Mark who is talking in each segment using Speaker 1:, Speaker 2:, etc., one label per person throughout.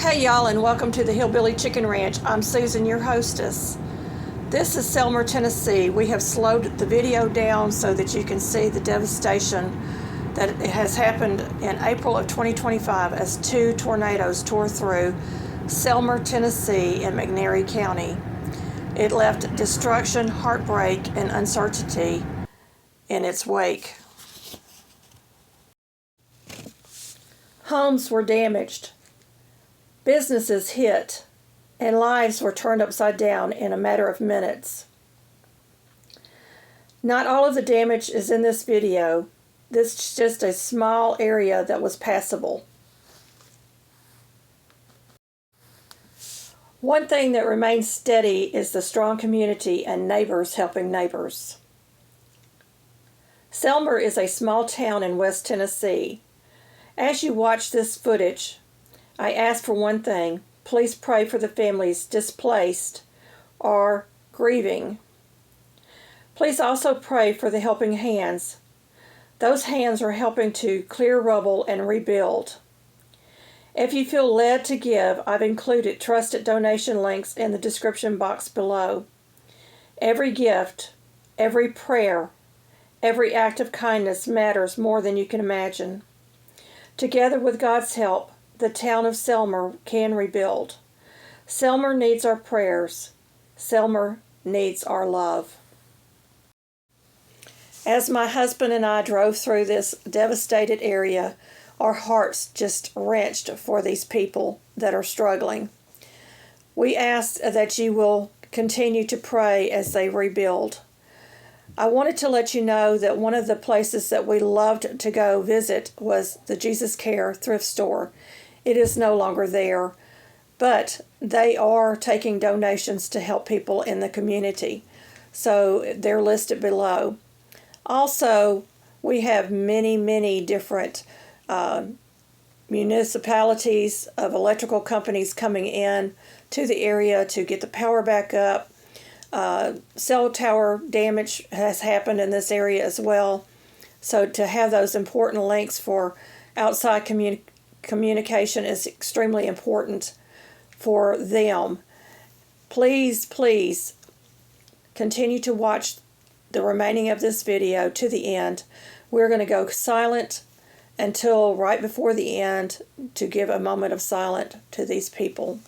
Speaker 1: Hey y'all, and welcome to the Hillbilly Chicken Ranch. I'm Susan, your hostess. This is Selmer, Tennessee. We have slowed the video down so that you can see the devastation that has happened in April of 2025 as two tornadoes tore through Selmer, Tennessee in McNairy County. It left destruction, heartbreak, and uncertainty in its wake. Homes were damaged. Businesses hit, and lives were turned upside down in a matter of minutes. Not all of the damage is in this video. This is just a small area that was passable. One thing that remains steady is the strong community and neighbors helping neighbors. Selmer is a small town in West Tennessee. As you watch this footage, I ask for one thing: please pray for the families displaced or grieving. Please also pray for the helping hands. Those hands are helping to clear rubble and rebuild. If you feel led to give, I've included trusted donation links in the description box below. Every gift, every prayer, every act of kindness matters more than you can imagine. Together with God's help, the town of Selmer can rebuild. Selmer needs our prayers. Selmer needs our love. As my husband and I drove through this devastated area, our hearts just wrenched for these people that are struggling. We ask that you will continue to pray as they rebuild. I wanted to let you know that one of the places that we loved to go visit was the Jesus Care thrift store. It is no longer there, but they are taking donations to help people in the community. So they're listed below. Also, we have many different municipalities of electrical companies coming in to the area to get the power back up. Cell tower damage has happened in this area as well. So to have those important links for outside communication is extremely important for them. Please continue to watch the remaining of this video to the end. We're going to go silent until right before the end to give a moment of silence to these people.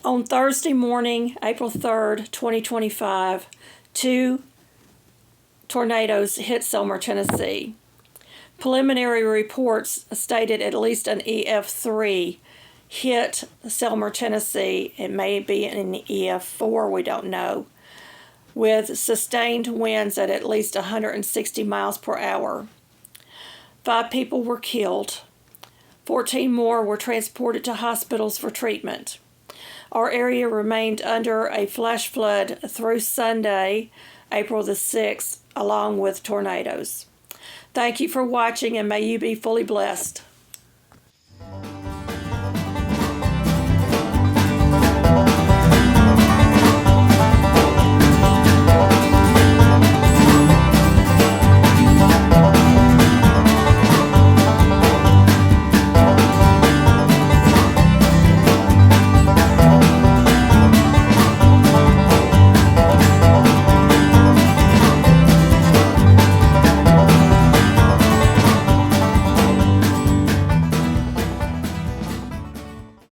Speaker 1: On Thursday morning, April 3rd, 2025, 2 tornadoes hit Selmer, Tennessee. Preliminary reports stated at least an EF3 hit Selmer, Tennessee. It may be an EF4, we don't know, with sustained winds at least 160 miles per hour. 5 people were killed. 14 more were transported to hospitals for treatment. Our area remained under a flash flood through Sunday, April the 6th, along with tornadoes. Thank you for watching, and may you be fully blessed.